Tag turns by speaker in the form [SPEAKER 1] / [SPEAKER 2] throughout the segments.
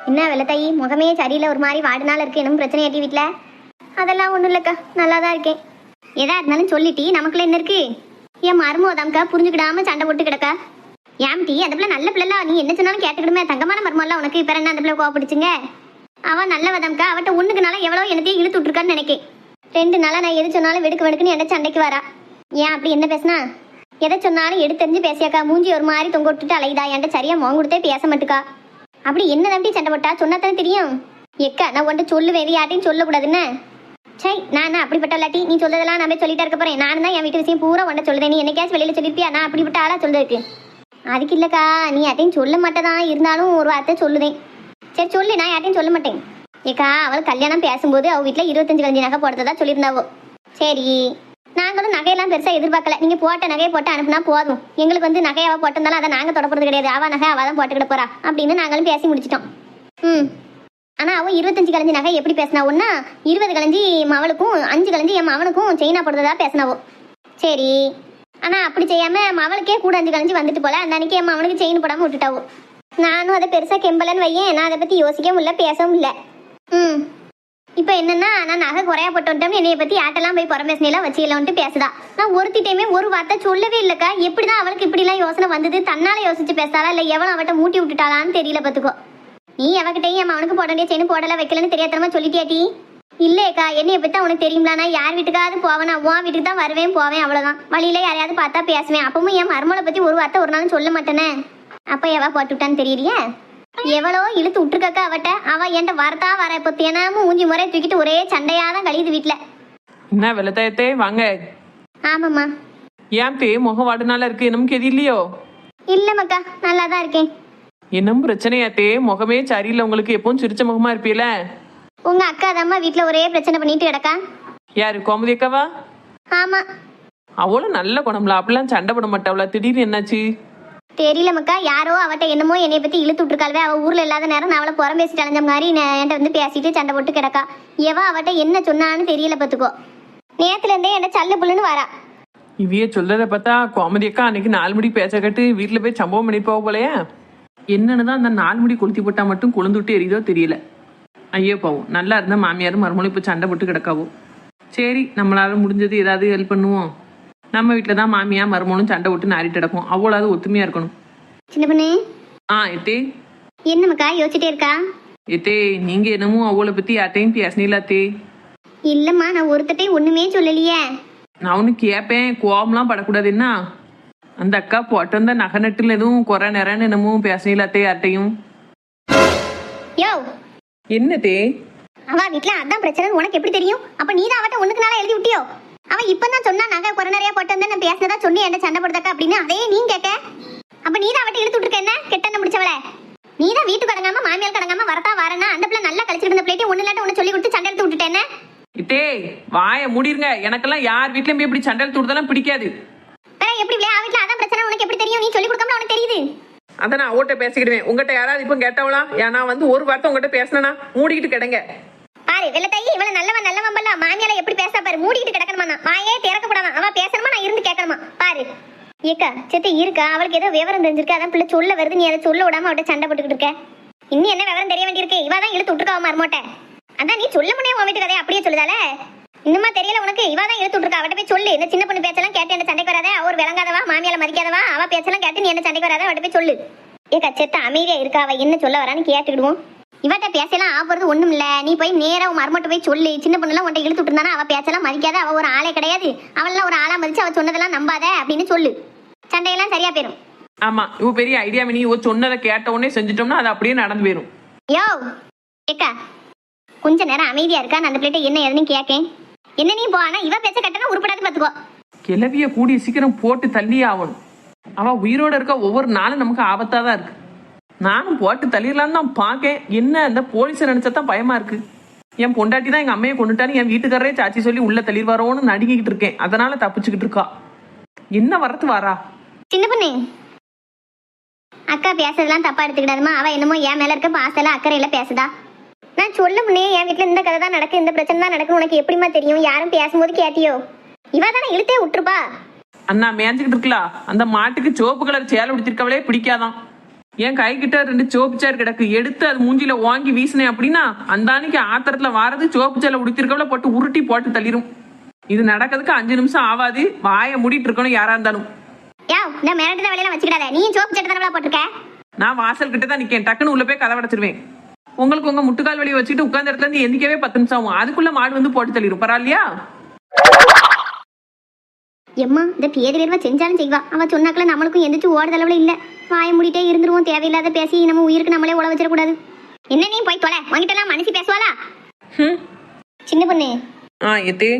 [SPEAKER 1] என்ன வெள்ளத்தாயி, முகமே சரியில்லை, ஒரு மாதிரி வாடினால இருக்கு. என்னமோ பிரச்சனை ஏற்றி வீட்டில்? அதெல்லாம் ஒன்றும் இல்லைக்கா, நல்லா தான் இருக்கேன். எதா இருந்தாலும் சொல்லிட்டி, நமக்குள்ள என்ன இருக்கு? என் மருமோதாம்க்கா புரிஞ்சுக்கிடாம சண்டை போட்டு கிடக்கா. ஏம்டி, அந்த பிள்ளை நல்ல பிள்ளைல, நீ என்ன சொன்னாலும் கேட்டுக்கிடுமே. தங்கமான மருமல்ல உனக்கு. இப்போ என்ன அந்த பிள்ளை கோவப்பிடிச்சுங்க? அவன் நல்லவதாம்க்கா. அவட்ட ஒண்ணுக்கு நாளா எவ்வளோ என்னத்தையும் இழுத்து விட்டுருக்கான்னு நினைக்கேன். 2 நாளா நான் எது சொன்னாலும் வெடுக்கு வெடுக்குன்னு என்ன சண்டைக்கு வரா. ஏன் அப்படி என்ன பேசினா? எதை சொன்னாலும் எடுத்தெறிஞ்சு பேசியாக்கா. மூஞ்சி ஒரு மாதிரி தொங்க விட்டுட்டு அலையுதா. என்கிட்ட சரியா மோங்க கொடுத்தே பேச மாட்டுக்கா. அப்படி என்ன தம்பி சண்டை போட்டா? சொன்னாத்தானே தெரியும். எக்கா, நான் உன்ட்ட சொல்லுவேன், யார்ட்டையும் சொல்லக்கூடாதுன்னு. சரி, நான் அப்படிப்பட்ட இல்லாட்டி நீ சொல்றதெல்லாம் நான் சொல்லிட்டே இருக்க போறேன். நானும் தான் என் வீட்டு விஷயம் பூரா உன்ட்ட சொல்லுறேன். நீ என்னைக்காச்சும் வெளியில சொல்லிருப்பியா? நான் அப்படிப்பட்ட ஆளா சொல்றதுக்கு? அதுக்கு இல்லக்கா, நீ யார்ட்டையும் சொல்ல மாட்டேதான், இருந்தாலும் ஒரு வார்த்தை சொல்லுதேன். சரி சொல்லு, நான் யார்ட்டையும் சொல்ல மாட்டேன். ஏக்கா, அவள் கல்யாணம் பேசும்போது அவள் வீட்டில் 25 கலஞ்சி நகை போடுறதா சொல்லியிருந்தாவோ. சரி, நாங்களும் நகையெல்லாம் பெருசாக எதிர்பார்க்கல. நீங்கள் போட்ட நகையை போட்டு அனுப்புனா போதும். எங்களுக்கு வந்து நகையாவா போட்டிருந்தாலும் அதை நாங்கள் தொடப்படுறது கிடையாது. அவள் நகை அவள் தான் போட்டுக்கிட போறா அப்படின்னு நாங்களும் பேசி முடிச்சிட்டோம். ஆனால் அவள் 25 கலஞ்சி நகை எப்படி பேசினாவோன்னா, 20 கலஞ்சி மவளுக்கும் 5 கலஞ்சி என் மவனுக்கும் செயினா போடுறதா பேசினாவோ. சரி, ஆனால் அப்படி செய்யாமல் மவளுக்கே கூட 5 கலஞ்சி வந்துட்டு போல. அந்த அன்னைக்கு என் மவனுக்கு செயின் போடாமல் விட்டுட்டாவோ. நானும் அதை பெருசாக கெம்பலன்னு வையேன். நான் அதை பற்றி யோசிக்கவும் இல்லை, பேசவும் இல்லை. இப்போ என்னன்னா, நான் நகை குறையா போட்டு வந்துட்டோம்னு என்னைய பற்றி யாட்டெல்லாம் போய் புறம் பேசினெல்லாம் வச்சுக்கலான்ட்டு பேசுதா. நான் ஒருத்திட்டையுமே ஒரு வார்த்தை சொல்லவே இல்லைக்கா. எப்படிதான் அவளுக்கு இப்படிலாம் யோசனை வந்தது? தன்னால யோசிச்சு பேசாளா இல்லை எவளும் அவட்ட மூட்டி விட்டுட்டாளான்னு தெரியல. பார்த்துக்கோ, நீ அவகிட்டையும் என் அவனுக்கு போட வேண்டிய செயின் போடல வைக்கலன்னு தெரியாதனமா சொல்லிட்டியாட்டி? இல்லையக்கா, என்னைய பற்றி அவனுக்கு தெரியுங்களா? நான் யார் வீட்டுக்காவது போவேன், உன் வீட்டுக்கு தான் வருவேன் போவேன், அவ்வளோதான். வழியில யாரையாவது பார்த்தா பேசுவேன். அப்பவும் என் மருமலை பற்றி ஒரு வார்த்தை ஒரு நாளும் சொல்ல மாட்டேனே. அப்போ எவா போட்டு விட்டான்னு தெரியலையே. எவ்வளோ இழுத்து விட்டுருக்கா அவட்ட. அவ என்கிட்ட வரதா வர. இப்போ தினமும் ஊஞ்சி முறை தூக்கிட்டு ஒரே சண்டையாதான் கழியுது வீட்டில்.
[SPEAKER 2] என்ன வெள்ளத்தாயத்தே வாங்க.
[SPEAKER 1] ஆமாம்மா.
[SPEAKER 2] ஏன் தே முகம் வாடுனால இருக்கு? என்னமும் கெதில்லையோ?
[SPEAKER 1] இல்லம்மாக்கா, நல்லா தான் இருக்கேன்.
[SPEAKER 2] என்னும் பிரச்சனையாத்தே? முகமே சரியில்லை உங்களுக்கு. எப்பவும் சிரிச்ச முகமா இருப்பீல?
[SPEAKER 1] உங்க அக்கா தாம்மா வீட்டில் ஒரே பிரச்சனை பண்ணிட்டு கிடக்கா.
[SPEAKER 2] யாரு, கோமதி அக்காவா?
[SPEAKER 1] ஆமா.
[SPEAKER 2] அவளும் நல்ல குணம்ல, அப்படிலாம் சண்டை போட மாட்டாவளா? திடீர்னு என்னாச்சு?
[SPEAKER 1] தெரியலம்மாக்கா, யாரோ அவட்ட என்னமோ என்னைய பத்தி இழுத்து விட்டுருக்காள்வே. அவள் ஊர்ல இல்லாத நேரம் நான் அவளை புறம் பேசிட்டு அலைஞ்ச மாதிரி என்கிட்ட வந்து பேசிட்டு சண்டை போட்டு கிடக்கா. எவா அவட்ட என்ன சொன்னான்னு தெரியல. பார்த்துக்கோ, நேத்துல இருந்தே என்ன சல்லு புல்லுன்னு வரா.
[SPEAKER 2] இவைய சொல்றத பார்த்தா கோமதி அக்கா அன்னைக்கு 4 முடி பேச்ச கட்டு வீட்டுல போய் சம்பவம் பண்ணி போக போலையா? என்னன்னுதான் அந்த 4 முடி கொளுத்தி போட்டா மட்டும் கொழுந்து விட்டு எரியுதோ தெரியல. ஐயோ பாவம், நல்லா இருந்தா மாமியாரும் மருமகளும் இப்போ சண்டை போட்டு கிடக்காவோ. சரி, நம்மளால முடிஞ்சது ஏதாவது ஹெல்ப் பண்ணுவோம். நம்ம வீட்டில் தான் மாமியா மருமகளும் சண்டை விட்டு நாரிட்டு கிடக்கும். அவ்வளோது ஒத்துமையா இருக்கணும்.
[SPEAKER 1] சின்ன பொண்ணு.
[SPEAKER 2] எத்தே
[SPEAKER 1] என்னம்மாக்கா யோசிச்சுட்டே இருக்கா?
[SPEAKER 2] எத்தே, நீங்க என்னமோ அவளை பத்தி யார்ட்டையும் பேசினீங்களாத்தே?
[SPEAKER 1] இல்லம்மா, நான் ஒருத்தட்டையும் ஒண்ணுமே சொல்லலையே.
[SPEAKER 2] நான் ஒன்று கேட்பேன், கோவம்லாம் படக்கூடாது. என்ன அந்த அக்கா போட்டு வந்த நகை நட்டுல எதுவும் குறை நேரன்னு என்னமோ பேசினீங்களாத்தே யார்ட்டையும்?
[SPEAKER 1] யோ,
[SPEAKER 2] என்னத்தே?
[SPEAKER 1] அவ வீட்டுல அதான் பிரச்சனை உனக்கு எப்படி தெரியும்? அப்ப நீ தான் அவட்ட ஒண்ணுக்கு நாளா எழுதி விட்டியோ? அவன் இப்பதான் சொன்னா நகை குறை நிறைய போட்டு வந்து நான் பேசினதா சொல்லி என்ன சண்டை போடுறதக்கா அப்படின்னு. அதே நீ கேட்க. அப்ப நீ தான் அவட்ட இழுத்து விட்டுருக்க. என்ன கெட்ட முடிச்சவள நீ தான். வீட்டுக்கு கடங்காம மாமியால் கடங்காம வரதா வரனா அந்த பிள்ளை நல்லா கழிச்சிட்டு இருந்த பிள்ளைட்டு ஒண்ணு இல்லாட்ட ஒண்ணு சொல்லி கொடுத்து சண்டை எடுத்து விட்டுட்டேன்.
[SPEAKER 2] இத்தே வாய மூடிருங்க. எனக்கெல்லாம் யார் வீட்லயும் போய் இப்படி சண்டை எடுத்து விடுறதெல்லாம் பிடிக்காது.
[SPEAKER 1] எப்படி வீட்டுல அதான் பிரச்சனை உனக்கு எப்படி தெரியும்? நீ சொல்லி கொடுக்காம உனக்கு தெரியுது.
[SPEAKER 2] அதை நான் அவட்ட பேசிக்கிடுவேன். உங்ககிட்ட யாராவது இப்ப கேட்டவளா? நான் வந்து ஒரு வார்த்தை உங்ககிட்ட பேசினா மூடிக்கிட்டு கிடங்க.
[SPEAKER 1] பாரு வெள்ளத்தாயி, இவள நல்லவன் பல்ல மாமியால எப்படி பேசா பாரு. மூடிக்கிட்டு கிடக்கணுமா? வாயே திறக்கப்படாம அவ பேசணுமா, நான் இருந்து கேட்கணுமா? பாரு ஏக்கா, செத்து இருக்கா. அவளுக்கு ஏதோ விவரம் தெரிஞ்சிருக்கு, அதான் பிள்ளை சொல்ல வருது. நீ அதை சொல்ல விடாம அவட்ட சண்டை போட்டுக்கிட்டு இருக்க. இன்னும் என்ன விவரம் தெரிய வேண்டியிருக்கு? இவாதான் இழுத்து விட்டுருக்கா மருமோட்ட. அதான் நீ சொல்ல முடியாது. உன் வீட்டு கதையை அப்படியே சொல்லுதால. இன்னுமா தெரியல உனக்கு? இவாதான் இழுத்து விட்டுருக்கா. அவட்ட போய் சொல்லு. இந்த சின்ன பொண்ணு பேச்செல்லாம் கேட்டு என்ன சண்டைக்கு வராத. அவர் விளங்காதவா, மாமியால மதிக்காதவா. அவ பேச்செல்லாம் கேட்டு நீ என்ன சண்டைக்கு வராத. அவட்ட போய் சொல்லு. ஏக்கா, செத்த அமைதியா இருக்கா. அவ என்ன சொல்ல வரான்னு கேட்டுக்கிடுவோம். இவட்ட பேசலாம் ஆகிறது ஒண்ணும் இல்ல. நீ போய் நேரா உன் மருமட்ட போய் சொல்லு. சின்ன பொண்ணுலாம் உன்ட்ட இழுத்து விட்டுருந்தானா அவ பேச்செல்லாம் மதிக்காத. அவ ஒரு ஆளே கிடையாது. அவள்லாம் ஒரு ஆளா மதிச்சு அவ சொன்னதெல்லாம் நம்பாத அப்படின்னு சொல்லு. சண்டையெல்லாம் சரியா போயிரும்.
[SPEAKER 2] ஆமா, இவ பெரிய ஐடியா. நீ சொன்னதை கேட்ட உடனே செஞ்சுட்டோம்னா அது அப்படியே நடந்து போயிரும்.
[SPEAKER 1] யோ ஏக்கா, கொஞ்ச நேரம் அமைதியா இருக்கா. நான் அந்த பிள்ளைட்ட என்ன ஏதுன்னு கேட்கேன். என்ன நீ போனா இவ பேச்ச கட்டணா உருப்படாது. பாத்துக்கோ,
[SPEAKER 2] கிளவிய கூடிய சீக்கிரம் போட்டு தள்ளியே ஆகணும். அவ உயிரோட இருக்க ஒவ்வொரு நாளும் நமக்கு ஆபத்தா தான் இருக்கு. நானும் போட்டு தள்ளிடலான்னு தான் பார்க்கேன். என்ன அந்த போலீஸை நினைச்சதான் பயமா இருக்கு. என் பொண்டாட்டி தான் எங்க அம்மையை கொண்டுட்டான்னு என் வீட்டுக்காரரே சாச்சி சொல்லி உள்ள தள்ளிடுவாரோன்னு நடுங்கிக்கிட்டு இருக்கேன். அதனால தப்பிச்சுக்கிட்டு இருக்கா. என்ன வரத்து வாரா?
[SPEAKER 1] சின்ன பொண்ணு, அக்கா பேசுறதெல்லாம் தப்பா எடுத்துக்கிடாதுமா. அவ என்னமோ என் மேல இருக்க பாசல அக்கறையில பேசுதா. நான் சொல்ல முன்னே என் வீட்டுல இந்த கதை தான் நடக்கு, இந்த பிரச்சனை தான் நடக்கும் உனக்கு எப்படிமா தெரியும்? யாரும் பேசும்போது கேட்டியோ? இவ தானே இழுத்தே விட்டுருப்பா.
[SPEAKER 2] அண்ணா மேய்ஞ்சுக்கிட்டு இருக்கலாம். அந்த மாட்டுக்கு சிவப்பு கலர் சேலை உடுத்திருக்கவளே பிடிக்காதான். என் கை கிட்ட 2 சோப்பு சேர் கிடக்கு, எடுத்து அது மூஞ்சில வாங்கி வீசினேன் அப்படின்னா அந்த அன்னைக்கு ஆத்திரத்துல வாரது சோப்பு சேலை உடுத்திருக்கவள போட்டு உருட்டி போட்டு தள்ளிரும். இது நடக்கிறதுக்கு 5 நிமிஷம் ஆகாது. வாயை மூடிட்டு இருக்கணும் யாரா இருந்தாலும்.
[SPEAKER 1] இந்த மிரட்டுற வேலையெல்லாம் வச்சுக்கிடாத. நீ சோப்பு சட்டை தானே போட்டிருக்க?
[SPEAKER 2] நான் வாசல் கிட்ட தான் நிக்கேன். டக்குன்னு உள்ள போய் கதை அடைச்சிருவேன். உங்களுக்கு உங்க முட்டுக்கால் வலியை வச்சுட்டு உட்கார்ந்த இடத்துல இருந்து எந்திக்கவே 10 நிமிஷம் ஆகும். அதுக்குள்ள மாடு வந்து போட்டு தள்ளிடும். பரவாயில்லையா?
[SPEAKER 1] எம்மா இந்த பேதிலிருவா செஞ்சாலும் செய்வா. அவ சொன்னாக்கல நம்மளுக்கும் எந்திரிச்சு ஓடுதளவுல இல்ல. வாய மூடிட்டே இருந்துருவோம். தேவையில்லாத பேசி நம்ம உயிருக்கு நம்மளே உழ வச்சிடக்கூடாது. என்ன நீ போய் தொலை. உங்ககிட்ட எல்லாம் மனசு பேசுவாளா? சின்ன பொண்ணு.
[SPEAKER 2] எத்தே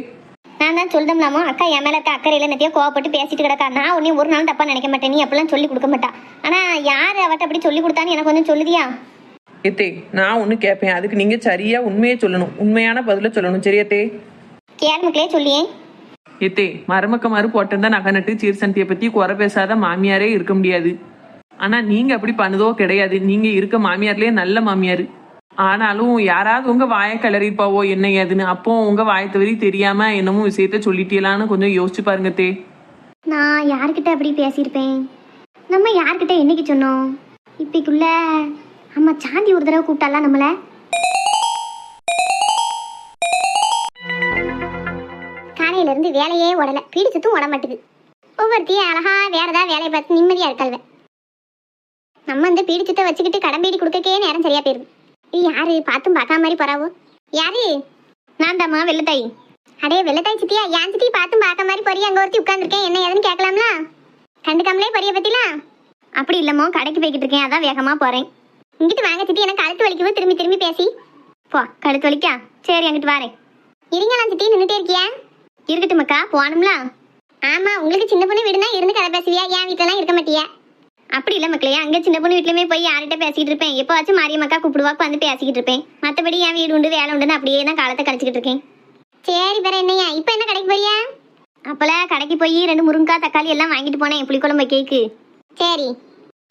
[SPEAKER 1] நான் தான் சொல்லுதம்லாமோ அக்கா என் மேல இருக்க அக்கறையில நெத்தியா கோவப்பட்டு பேசிட்டு கிடக்கா. நான் உன்னையும் ஒரு நாளும் தப்பா நினைக்க மாட்டேன். நீ அப்படிலாம் சொல்லி கொடுக்க மாட்டா. ஆனா யாரு அவட்ட அப்படி சொல்லி கொடுத்தான்னு எனக்கு கொஞ்சம் சொல்லுதியா?
[SPEAKER 2] எத்தே நான் ஒண்ணு கேட்பேன். அதுக்கு நீங்க சரியா உண்மையே சொல்லணும். உண்மையான பதில சொல்லணும். சரியாத்தே?
[SPEAKER 1] கேள்முக்களே சொல்லியே.
[SPEAKER 2] எத்தே மருமக்க மாறு போட்டிருந்தா நகை நட்டு சீர்சந்தியை பத்தி குறை பேசாத மாமியாரே இருக்க முடியாது. ஆனா நீங்க அப்படி பண்ணுதோ கிடையாது. நீங்க இருக்க மாமியார்லயே நல்ல மாமியாரு. ஆனாலும் யாராவது உங்க வாயை கிளறிப்பாவோ என்ன ஏதுன்னு. அப்போ உங்க வாயை தவறி தெரியாம என்னமோ விஷயத்த சொல்லிட்டீங்களான்னு கொஞ்சம் யோசிச்சு பாருங்க தே.
[SPEAKER 1] நான் யார்கிட்ட அப்படி பேசியிருப்பேன்? நம்ம யார்கிட்ட என்னைக்கு சொன்னோம்? இப்பைக்குள்ள அம்மா சாந்தி ஒரு தடவை கூப்பிட்டாலாம் நம்மள. காலையில இருந்து வேலையே ஓடல. பீடி சுத்தும் ஓட மாட்டுது. ஒவ்வொருத்தையும் அழகா வேற ஏதாவது வேலையை பார்த்து நிம்மதியா இருக்காள்வ. நம்ம இந்த பீடி சுத்த வச்சுக்கிட்டு கடம்பீடி கொடுக்கக்கே நேரம் சரியா போயிருது. யாரு பார்த்தும் பார்க்காம மாதிரி போறாவோ? யாரு? நான் தாம்மா வெள்ளத்தாய். அடே வெள்ளத்தாய் சித்தியா? ஏன் சித்தி பார்த்தும் பார்க்க மாதிரி போறியா? அங்க ஒருத்தி உட்காந்துருக்கேன். என்ன ஏதுன்னு கேட்கலாம்ல? கண்டுக்காமலே பொரிய பத்திலாம்? அப்படி இல்லமோ, கடைக்கு போய்கிட்டு இருக்கேன். அதான் வேகமா போறேன். இங்கிட்டு வாங்க சித்தி. எனக்கு கழுத்து வலிக்குவோ திரும்பி திரும்பி பேசி. போ, கழுத்து வலிக்கா? சரி அங்கிட்டு வாரேன். இருங்கலாம் சித்தி. நின்றுட்டே இருக்கியா? இருக்கட்டும் மக்கா, போகணும்ல. ஆமா, உங்களுக்கு சின்ன பொண்ணு வீடுனா இருந்து கதை பேசுவியா? என் வீட்டுலாம் இருக்க மாட்டியா? அப்படி இல்லை மக்களே. அங்கே சின்ன பொண்ணு வீட்லையுமே போய் யார்கிட்ட பேசிக்கிட்டு இருப்பேன். எப்போவாச்சும் மாரியம்மக்கா கூப்பிடுவாக்கு வந்து பேசிக்கிட்டு இருப்பேன். மற்றபடி என் வீடு உண்டு வேலை உண்டுன்னு அப்படியே தான் காலத்தை கழிச்சிக்கிட்டு இருக்கேன். சரி வேற என்னையா? இப்போ என்ன கடைக்கு போறியா? அப்போலாம் கடைக்கு போய் 2 முருங்கக்காய் தக்காளி எல்லாம் வாங்கிட்டு போனேன் புளிக்குழம்பு வைக்கேக்கு. சரி,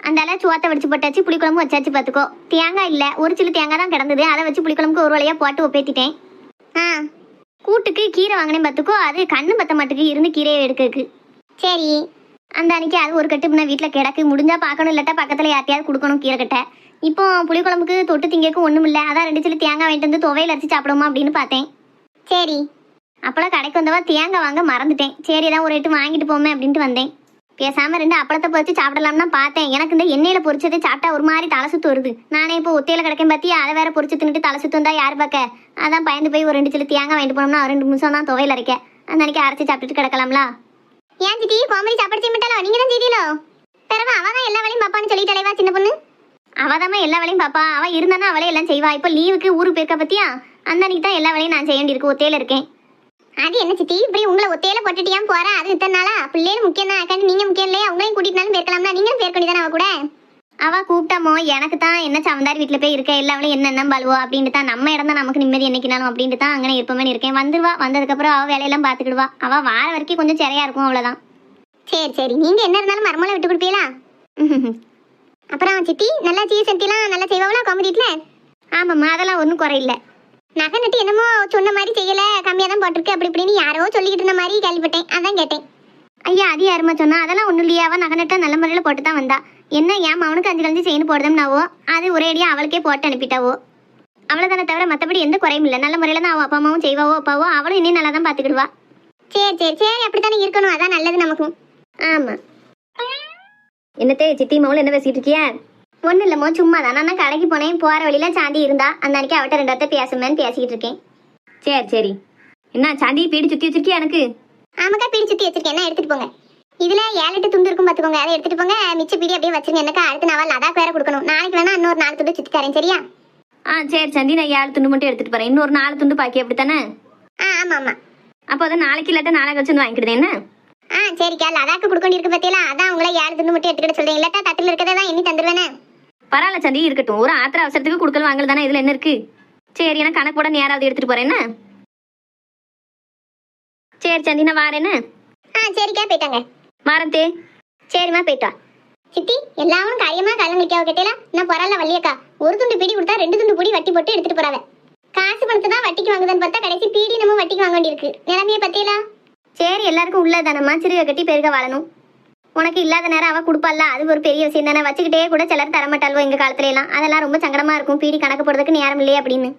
[SPEAKER 1] அந்தால சோத்தை வடிச்சு போட்டாச்சு. புளிக்குழம்பு வச்சாச்சு. பார்த்துக்கோ. தேங்காய் இல்லை, ஒரு சில தேங்காய் தான் கிடந்தது. அதை வச்சு புளிக்குழம்புக்கு ஒரு வழியாக போட்டு ஒப்பேத்திட்டேன். கூட்டுக்கு கீரை வாங்கினேன். பார்த்துக்கோ. அது கண்ணு பத்த மாட்டுக்கு இருந்து கீரையை எடுக்கிறதுக்கு. சரி, அந்த அன்னைக்கு அது ஒரு கட்டு நான் வீட்டில் கிடக்கு. முடிஞ்சா பார்க்கணும், இல்லாட்டா பக்கத்தில் யார்ட்டையாவது கொடுக்கணும் கீரை கட்டை. இப்போ புளிக்குழம்புக்கு தொட்டு திங்கக்கு ஒன்றும் இல்லை. அதான் 2 சில தேங்காய் வாங்கிட்டு வந்து துவையில் அரைச்சி சாப்பிடுவோமா அப்படின்னு பார்த்தேன். சரி, அப்போலாம் கடைக்கு வந்தவா தேங்காய் வாங்க மறந்துட்டேன். சரி தான் ஒரு 8 வாங்கிட்டு போமே அப்படின்ட்டு வந்தேன். பேசாமல் 2 அப்பளத்தை பொறிச்சு சாப்பிடலாம்னா பார்த்தேன். எனக்கு இந்த எண்ணெயில் பொரிச்சதை சாப்பிட்டா ஒரு மாதிரி தலை சுத்து வருது. நானே இப்போ ஒத்தையில் கிடைக்கும் பார்த்தியா? அதை வேற பொரிச்சு தின்னுட்டு தலை சுத்து வந்தா யார் பார்க்க? அதான் பயந்து போய் ஒரு 2 சில தேங்காய் வாங்கிட்டு போனோம்னா 2 நிமிஷம் தான் துவையில் அரைக்க. அந்த அன்னைக்கு அரைச்சி சாப்பிட்டுட்டு கிடக்கலாம்ல. ஏன் சித்தி கோமரி சாப்பாடு செய்ய மாட்டாளோ? நீங்க தான் செய்தீங்களோ? பிறகு அவ தான் எல்லா வேலையும் பாப்பான்னு சொல்லிட்டாளேவா சின்ன பொண்ணு? அவதாம்மா எல்லா வேலையும் பாப்பா. அவ இருந்தானா அவளே எல்லாம் செய்வா. இப்போ லீவுக்கு ஊருக்கு போயிருக்க பத்தியா? அந்த அன்னைக்கு தான் எல்லா வேலையும் நான் செய்ய வேண்டியிருக்கு. ஒத்தையில இருக்கேன். அது என்ன சித்தி இப்படி உங்களை ஒத்தையில போட்டுட்டியா போற? அது இத்தனை நாளா பிள்ளைகள் முக்கியம் தான். அக்காண்டு நீங்க முக்கியம் இல்லையா? உங்களையும் கூட்டிட்டு போயிருக்கலாம்ல. நீங்களும் பேர் தானே அவ கூட. அவ கூப்பிட்டாமோ எனக்கு தான் என்ன சமந்தாரி வீட்டில் போய் இருக்க எல்லா வேலையும் என்னென்ன பழுவோ அப்படின்ட்டு தான். நம்ம இடம் தான் நமக்கு நிம்மதி என்னைக்குனாலும் அப்படின்ட்டு தான் அங்கே இருப்போமே இருக்கேன். வந்துருவா. வந்ததுக்கப்புறம் அவள் வேலையெல்லாம் பார்த்துக்கிடுவா. அவள் வார வரைக்கும் கொஞ்சம் சரியா இருக்கும், அவ்வளோதான். சரி சரி, நீங்க என்ன இருந்தாலும் மரமலை விட்டு கொடுப்பீங்களா? அப்புறம் சித்தி நல்லா சீஸ் சத்திலாம் நல்லா செய்வாங்களா கோமதியில? ஆமாம்மா, அதெல்லாம் ஒன்றும் குறையில்லை. நகை நட்டு என்னமோ சொன்ன மாதிரி செய்யலை, கம்மியாக தான் போட்டிருக்கு அப்படி இப்படின்னு யாரோ சொல்லிக்கிட்டு இருந்த மாதிரி கேள்விப்பட்டேன். அதான் கேட்டேன். ஐயா அது யாருமா சொன்னா? அதெல்லாம் ஒன்றும் இல்லையா. அவன் நகை நட்டா நல்ல முறையில் போட்டு தான் வந்தா. என்ன ஏன் அவனுக்கு 5 செயின் போடுதம்னாவோ அது ஒரேடியாக அவளுக்கே போட்டு அனுப்பிட்டாவோ. அவ்வளோதானே தவிர மற்றபடி எந்த குறையும் இல்லை. நல்ல முறையில் தான் அவள் அப்பா அம்மாவும் செய்வாவோ அப்பாவோ. அவளும் இன்னும் நல்லா தான் பார்த்துக்கிடுவா. சரி சரி சரி, அப்படித்தானே இருக்கணும். அதான் நல்லது நமக்கும். ஆமாம். என்னத்தே சித்தி மவுள் என்ன பேசிட்டு இருக்கியா? ஒன்றும் இல்லைமோ, சும்மா தான். நான் கடைக்கு போனேன். போகிற வழியில் சாந்தி இருந்தா. அந்த அன்னைக்கு அவட்ட 2 வார்த்தை பேசுமேன்னு பேசிக்கிட்டு இருக்கேன். சரி சரி. என்ன சாந்தி பீடி சுற்றி வச்சிருக்கியா? எனக்கு ஆமாக்கா பீடி சுற்றி வச்சிருக்கேன். என்ன எடுத்துகிட்டு போங்க. இதில் 7-8 துண்டு இருக்கும் பார்த்துக்கோங்க. அதை எடுத்துகிட்டு போங்க. மிச்ச பீடி அப்படியே வச்சிருங்க. எனக்கா அடுத்த நாள் லடாக் வேற கொடுக்கணும். நாளைக்கு வேணா இன்னொரு 4 துண்டு சுற்றி தரேன். சரியா? சரி சாந்தி, நான் 7 துண்டு மட்டும் எடுத்துகிட்டு போகிறேன். இன்னொரு 4 துண்டு பாக்கி அப்படித்தானே? ஆமாம் ஆமாம். அப்போ அதை நாளைக்கு இல்லாட்டா நாளை கழிச்சு வந்து வாங்கிக்கிடுதேன். என்ன சரிக்கா, லடாக்கு கொடுக்க வேண்டி இருக்கு பத்தியெல்லாம். அதான் உங்களை 7 துண்டு மட்டும் எடுத்துக்கிட்ட சொல்றேன். இல்லாட்டா தட்டில் இருக்கதை தான் எண்ணி தந்துருவேனே. பரவாயில்ல சந்தி, இருக்கட்டும். ஒரு ஆத்திர அவசரத்துக்கு கொடுக்கல் வாங்கல் தானே. இதில் என்ன இருக்கு? சரி, எனக்கு கணக்கு போட நேராவது எடுத்துட்டு போறேன்னு. சரி சந்தி, நான் வாரேன்னு. சரிக்கா, போயிட்டாங்க. வாரந்தே. சரிம்மா, போயிட்டா. சித்தி எல்லாரும் காரியமா கலங்கலிக்காவ கேட்டேலாம். நான் பரவாயில்ல வள்ளியக்கா. ஒரு துண்டு பீடி கொடுத்தா 2 துண்டு பீடி வட்டி போட்டு எடுத்துட்டு போறாவ. காசு பணத்தை தான் வட்டிக்கு வாங்குதான்னு பார்த்தா கடைசி பீடி நம்ம வட்டிக்கு வாங்க வேண்டியிருக்கு. நிலைமையை பத்தியலா? சரி, எல்லாருக்கும் உள்ளதானம்மா. சிறுக கட்டி பெருக வாழணும். உனக்கு இல்லாத நேரம் அவ கொடுப்பாள்ல, அது ஒரு பெரிய விஷயம் தானே. வச்சுக்கிட்டே கூட சிலர் தரமாட்டாள்வோ எங்க காலத்துல எல்லாம். அதெல்லாம் ரொம்ப சங்கடமா இருக்கும். பீடி கணக்கு போடுறதுக்கு நேரம் இல்லையே அப்படின்னு.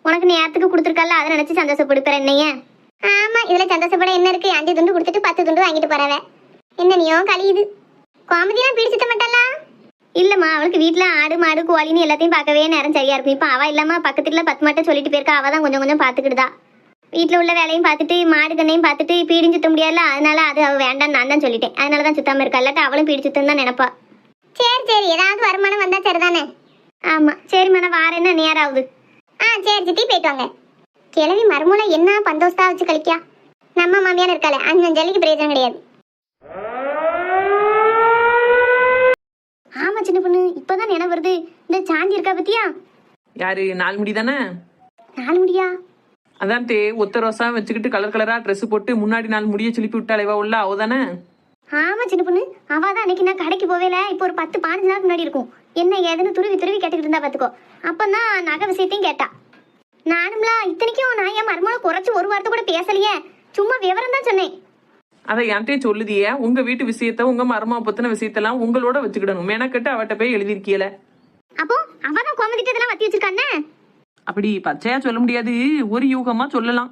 [SPEAKER 1] உனக்கு நேரத்துக்கு கொடுத்துருக்கல, அதை நினைச்சு சந்தோஷப்படுத்துற என்னைய. ஆமா, இதுல சந்தோஷப்பட என்ன இருக்கு? 5 துண்டு கொடுத்துட்டு 10 துண்டு வாங்கிட்டு போறவ என்ன நீயோ கழியுது. கோமதியெல்லாம் பிடிச்சிட்ட மாட்டாளா? இல்லம்மா, அவளுக்கு வீட்டுல ஆடு மாடு கோழின்னு எல்லாத்தையும் பார்க்கவே நேரம் சரியா இருக்கும். இப்ப அவ இல்லாம பக்கத்துல 10 மட்டும் சொல்லிட்டு போயிருக்கா. அவ தான் கொஞ்சம் கொஞ்சம் பாத்துக்கிட்டுதா. வீட்டுல உள்ள வேலையும் பார்த்துட்டு மாடு கண்ணையும் பார்த்துட்டு பீடியும் சுத்த முடியாதுல. அதனால அது அவ வேண்டான்னு நான் தான் சொல்லிட்டேன். அதனாலதான் சுத்தாம இருக்கா. இல்லாட்ட அவளும் பீடி சுத்தம் தான் நினைப்பா. சரி சரி, ஏதாவது வருமானம் வந்தா சரிதானே. ஆமா சரிம்மா, நான் வாரேன்னா நேரம் ஆகுது. சரி சித்தி, போயிட்டு வாங்க. கிழவி மருமூளை என்ன பந்தோஸ்தா வச்சு கழிக்கா. நம்ம மாமியார் இருக்காளே, அஞ்சலிக்கு பிரயோஜனம் கிடையாது. ஆமா சின்ன பொண்ணு, இப்பதான் நினைவு வருது. இந்த சாந்தி இருக்கா பத்தியா?
[SPEAKER 2] யாரு? 4 முடி தானே?
[SPEAKER 1] 4 முடியா?
[SPEAKER 2] அதான் தே ஒத்த ரோசா வச்சுக்கிட்டு கலர் கலரா ட்ரெஸ் போட்டு முன்னாடி 4 முடிய சிலிப்பி விட்டாலேவா உள்ள அவ தானே?
[SPEAKER 1] ஆமா சின்ன பொண்ணு, அவதான் அன்னைக்கு நான் கடைக்கு போவேல. இப்போ ஒரு 10-15 நாளுக்கு முன்னாடி இருக்கும். என்ன ஏதுன்னு துருவி துருவி கேட்டுக்கிட்டு இருந்தா பாத்துக்கோ. அப்பதான் நகை விஷயத்தையும் கேட்டா. நானும்ல இத்தனைக்கும் நான் என் மருமகளை குறைச்சு ஒரு வாரத்தை கூட பேசலையே, சும்மா விவரம் தான் சொன்னேன்.
[SPEAKER 2] அதை என்கிட்டயே சொல்லுதியே. உங்க வீட்டு விஷயத்த, உங்க மருமா பத்தின விஷயத்தெல்லாம் உங்களோட வச்சுக்கிடணும். மெனக்கட்டு அவட்ட போய் எழுதிருக்கீல.
[SPEAKER 1] அப்போ அவதான் கோமதிட்டதெல்லாம் வத்தி வச்சிருக்கானே.
[SPEAKER 2] அப்படி பச்சையா சொல்ல முடியாது, ஒரு யூகமா சொல்லலாம்.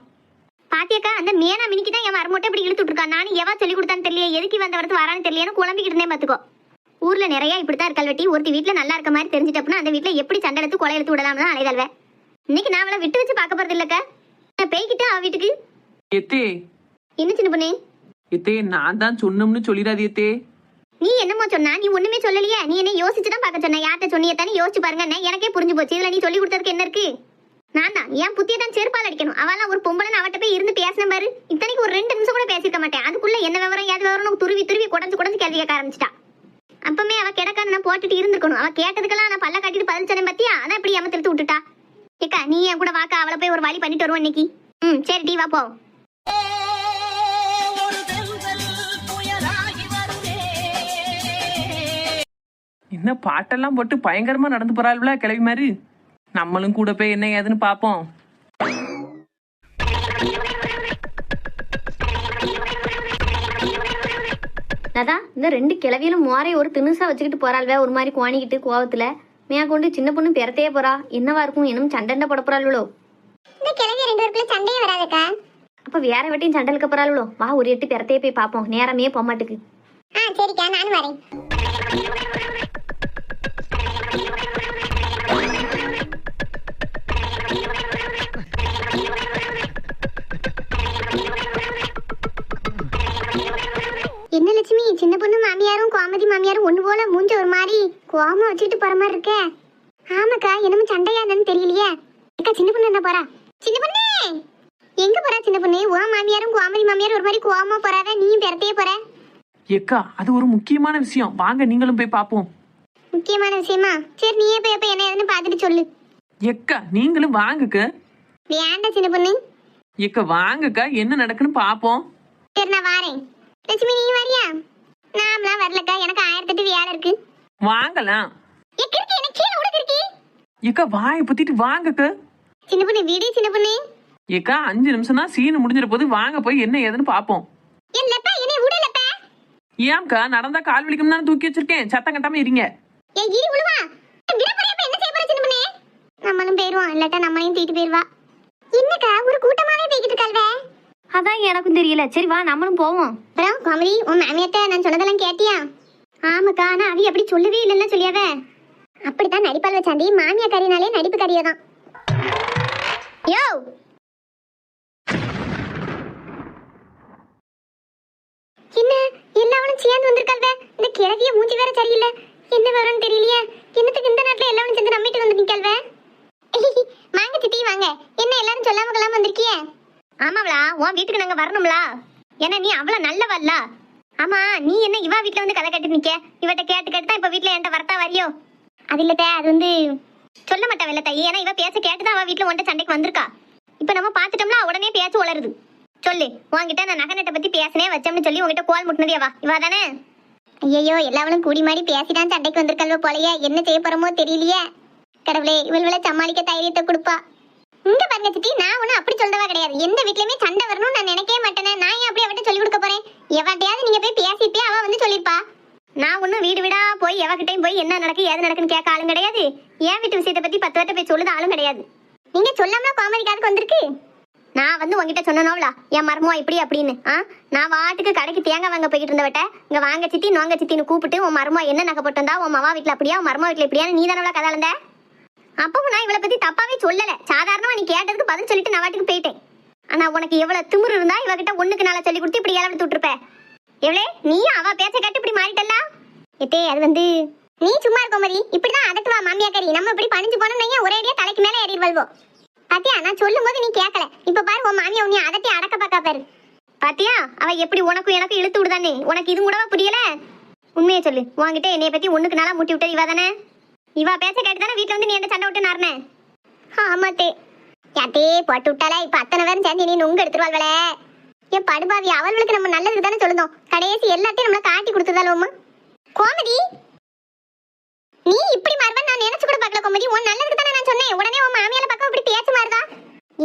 [SPEAKER 1] பாத்தியக்கா, அந்த மேனா மினிக்கு தான் என் மருமட்டை இப்படி இழுத்துட்டு இருக்கா. நானும் எவா சொல்லி கொடுத்தான்னு தெரியல, எதுக்கு வந்த வரத்து வரான்னு தெரியலன்னு குழம்பிக்கிட்டு இருந்தேன் பாத்துக்கோ. ஊர்ல நிறைய இப்படித்தான் இருக்கல் வெட்டி. ஒருத்தி வீட்டுல நல்லா இருக்க மாதிரி தெரிஞ்சிட்டப்பனா அந்த வீட்டுல எப்படி சண்டை எடுத்து கொலை எடுத்து விடலாம்னு அலைதல்வே. இன்னைக்கு நான் அவளை விட்டு வச்சு பார்க்க போறது இல்லக்கா. நான் பேய்கிட்டேன் அவ வீட்டுக்கு.
[SPEAKER 2] எத்தே
[SPEAKER 1] என்ன சின்ன பொண்ணே?
[SPEAKER 2] எத்தே, நான் தான் சொன்னோம்னு சொல்லிடாது எத்தே.
[SPEAKER 1] நீ என்னமோ சொன்னா? நீ ஒண்ணுமே சொல்லலையே. நீ என்ன யோசிச்சுதான் பார்க்க சொன்ன. யார்கிட்ட சொன்னியே தானே யோசிச்சு பாருங்க. எனக்கே புரிஞ்சு போச்சு. இதுல நீ சொல்லி கொடுத்ததுக்கு என்ன இருக்கு? நான் தான் என் புத்தியை தான் செருப்பால் அடிக்கணும். அவெல்லாம் ஒரு பொம்பளை அவட்ட போய் இருந்து பேசின பாரு. இத்தனைக்கு ஒரு 2 நிமிஷம் கூட பேசிருக்க மாட்டேன். அதுக்குள்ள என்ன விவரம் ஏது விவரம் துருவி துருவி குடஞ்சு குடஞ்சு கேள்வி கேட்க ஆரம்பிச்சிட்டா. அப்பமே அவ கிடக்கான்னு நான் போட்டுட்டு இருந்திருக்கணும். அவ கேட்டதுக்கெல்லாம் நான் பல்ல காட்டிட்டு பதில் சொன்னேன் பத்தியா? அதான் இப்படி ஏமாத்திட்டு விட்டுட்டா. ஏக்கா, நீ என் கூட வாக்கா, அவளை போய் ஒரு வழி பண்ணிட்டு வருவோம் இன்னைக்கு. சரி டீ வா போ.
[SPEAKER 2] என்ன பாட்டெல்லாம் போட்டு பயங்கரமா நடந்து போறாள்ல கிளவி மாதிரி. நம்மளும் கூட போய் என்ன ஏதுன்னு பாப்போம்.
[SPEAKER 1] அதான் இந்த 2 கிளவியிலும் மோரை ஒரு திணுசா வச்சுக்கிட்டு போறாள்வே, ஒரு மாதிரி குவாணிக்கிட்டு கோவத்துல. மேயா கொண்டு சின்ன பொண்ணு பெறத்தையே போறா. என்னவா இருக்கும்? இன்னும் சண்டை போட போறாள்வளோ? இந்த கிளவி 2 பேருக்குள்ள சண்டையே வராதக்கா. அப்ப வேற வெட்டியும் சண்டை இருக்க போறாள்வளோ? வா, ஒரு 8 பெறத்தையே போய் பாப்போம். நேரமே போக மாட்டுக்கு. சரிக்கா, நானும் வரேன். என்ன லட்சுமி, சின்ன பொண்ணு மாமியாரும் கோமதி மாமியாரும் ஒண்ணு போல மூஞ்ச ஒரு மாதிரி கோவமா வச்சுட்டு போற மாதிரி இருக்கே. ஆமாக்கா, என்னமோ சண்டையா என்னன்னு தெரியலையே. அக்கா, சின்ன பொண்ணு என்ன போறா? சின்ன பொண்ணு எங்க போறா? சின்ன பொண்ணு, உன் மாமியாரும் கோமதி மாமியாரும் ஒரு மாதிரி கோவமா போறாத, நீயும் பெறத்தையே போற.
[SPEAKER 2] ஏக்கா, அது ஒரு முக்கியமான விஷயம். வாங்க நீங்களும் போய் பாப்போம்.
[SPEAKER 1] முக்கியமான விஷயமா? சரி, நீயே போய் எப்ப என்ன ஏதுன்னு பாத்துட்டு சொல்லு.
[SPEAKER 2] ஏக்கா, நீங்களும் வாங்கக்க.
[SPEAKER 1] வேண்டாம் சின்ன பொண்ணு.
[SPEAKER 2] ஏக்கா வாங்கக்கா, என்ன நடக்குன்னு பாப்போம்.
[SPEAKER 1] சரி, நான் வாரேன். லட்சுமி, நீ வரியா? நாமலாம் வரலக்கா, எனக்கு 1008 வேலை இருக்கு.
[SPEAKER 2] வாங்கலாம். ஏக்கா, வாயை பத்திட்டு வாங்கக்க.
[SPEAKER 1] சின்ன பொண்ணு வீடு. சின்ன பொண்ணு
[SPEAKER 2] ஏக்கா, 5 நிமிஷம் தான் சீனு முடிஞ்சிட போது. வாங்க போய் என்ன ஏதுன்னு பாப்போம். ஏன்க்கா, நடந்தா கால் வலிக்கும்னா தூக்கி வச்சிருக்கேன். சத்தம் கட்டாம இருங்க. நம்மளும் போயிருவோம், இல்லாட்டா நம்மளையும் தூக்கிட்டு போயிருவா. என்னக்கா, ஒரு கூட்டமாவே போய்கிட்டு இருக்காள்வே. அதான் எனக்கும் தெரியல. சரி வா, நம்மளும் போவோம். அப்புறம் கோமதி, உன் மாமியார்ட்ட நான் சொன்னதெல்லாம் கேட்டியா? ஆமாக்கா, ஆனா அவி அப்படி சொல்லவே இல்லைன்னு சொல்லியாவே. அப்படித்தான் நடிப்பால் வச்சாண்டி. மாமியா கறினாலே நடிப்பு கறியதான். யோ, என்ன எல்லாவனும் சேர்ந்து வந்திருக்காள்வே. இந்த கிழவிய மூஞ்சி வேற சரியில்லை. என்ன விவரம்னு தெரியலையே. என்னத்துக்கு இந்த நாட்டுல எல்லாவனும் சேர்ந்து நம்பிட்டு வந்து நிக்கல்வே. வாங்க சித்தி வாங்க. என்ன எல்லாரும் சொல்லாம கொள்ளாம வந்திருக்கியே? ஆமாவளா, உன் வீட்டுக்கு நாங்க வரணும்ல. ஏன்னா நீ அவ்வளவு நல்லவல்ல. ஆமா, நீ என்ன இவா வீட்டுல வந்து கதை கட்டிட்டு நிக்க? இவட்ட கேட்டு கேட்டு தான் இப்ப வீட்டுல என்கிட்ட வரத்தா வரியோ? அது இல்லத்த, அது வந்து சொல்ல மாட்டா வெள்ள தாயி. ஏன்னா இவ பேச கேட்டுதான் அவ வீட்டுல உன்ட்ட சண்டைக்கு வந்திருக்கா. இப்ப நம்ம பாத்துட்டோம்னா உடனே பேச்சு வளருது. சொல்லு, உன்கிட்ட நான் நகநட்டை பத்தி பேசனே வச்சோம்னு சொல்லி உங்ககிட்ட கோல் முட்டினதே இவா தானே? ஐயோ, எல்லாவளும் கூடி மாடி பேசிதான் சண்டைக்கு வந்திருக்கல்வோ போலயே. என்ன செய்ய போறோமோ தெரியலையே. கடவுளே, இவள்களை சமாளிக்க தைரியத்தை கொடுப்பா.
[SPEAKER 1] இங்க பாருங்க சித்தி, நான் ஒண்ணும் அப்படி சொல்றவா கிடையாது. எந்த வீட்லயுமே சண்டை வரணும்னு நான் நினைக்கவே மாட்டேனே. நான் ஏன் அப்படி அவட்ட சொல்லி கொடுக்க போறேன்? எவட்டையாவது நீங்க போய் பேசிட்டு அவ வந்து சொல்லிருப்பா. நான் ஒன்னும் வீடு வீடா போய் எவகிட்டையும் போய் என்ன நடக்கு ஏது நடக்குன்னு கேட்க ஆளும் கிடையாது. என் வீட்டு விஷயத்தை பத்தி 10 வட்ட போய் சொல்லுது ஆளும் கிடையாது. நீங்க சொல்லாம கோமதிக்காதுக்கு வந்திருக்கு. நான் வந்து உங்ககிட்ட சொன்னோம்ல என் மருமவா இப்படி அப்படின்னு. நான் வாட்டுக்கு கடைக்கு தேங்காய் வாங்க போய்கிட்டு இருந்தவட்ட இங்க வாங்க சித்தி நோங்க சித்தின்னு கூப்பிட்டு உன் மருமவா என்ன நகை போட்டு வந்தா, உன் மவா வீட்டுல அப்படியா உன் மருமவா வீட்டுல இப்படியா நீ தானே கதை இருந்த. அப்பவும் நான் இவளை பத்தி தப்பாவே சொல்லல. சாதாரணமா நீ கேட்டதுக்கு பதில் சொல்லிட்டு நான் வாட்டுக்கு போயிட்டேன். ஆனா உனக்கு எவ்வளவு திமிரு இருந்தா இவகிட்ட ஒண்ணுக்கு நாளா சொல்லி கொடுத்து இப்படி இளவெடுத்து விட்டுருப்ப. எவ்வளே நீ அவ பேச்ச கேட்டு இப்படி மாறிட்டல்ல. எத்தே அது வந்து நீ சும்மா இருக்க மாதிரி இப்படிதான் அதட்டுவா மாமியாக்கறி. நம்ம இப்படி பணிஞ்சு போனோம்னா ஒரே அடியா தலைக்கு மேல ஏறிடுவல்வோ. பாத்தியா நான் சொல்லும் போது நீ கேட்கல. இப்ப பாரு உன் மாமியா உன்னை அதட்டி அடக்க பாக்கா பாரு. பாத்தியா அவ எப்படி உனக்கும் எனக்கு இழுத்து விடுதானே. உனக்கு இது கூடவா புரியல? உண்மையை சொல்லு. உன்கிட்ட என்னைய பத்தி ஒண்ணுக்கு நாளா மூட்டி விட்டது இவ தானே. இவ பேச்ச கேட்டு தானே வீட்டுல வந்து நீ என்ன சண்டை விட்டு நாருனே. ஆமாத்தே யாத்தே போட்டு விட்டாலே. இப்ப அத்தனை பேரும் சேர்ந்து நீ நுங்க எடுத்துருவாள்வளே. என் படுபாவி அவர்களுக்கு நம்ம நல்லதுக்கு தானே சொல்லுதோம். கடைசி எல்லாத்தையும் நம்மள காட்டி கொடுத்துதாலுமா. கோமதி நீ இப்படி மாறுவா நான் நினைச்சு கூட பார்க்கல. கோமதி உன் நல்லதுக்கு தானே நான் சொன்னேன். உடனே உன் மாமியால பக்கம் இப்படி பேச்சு மாறுதா.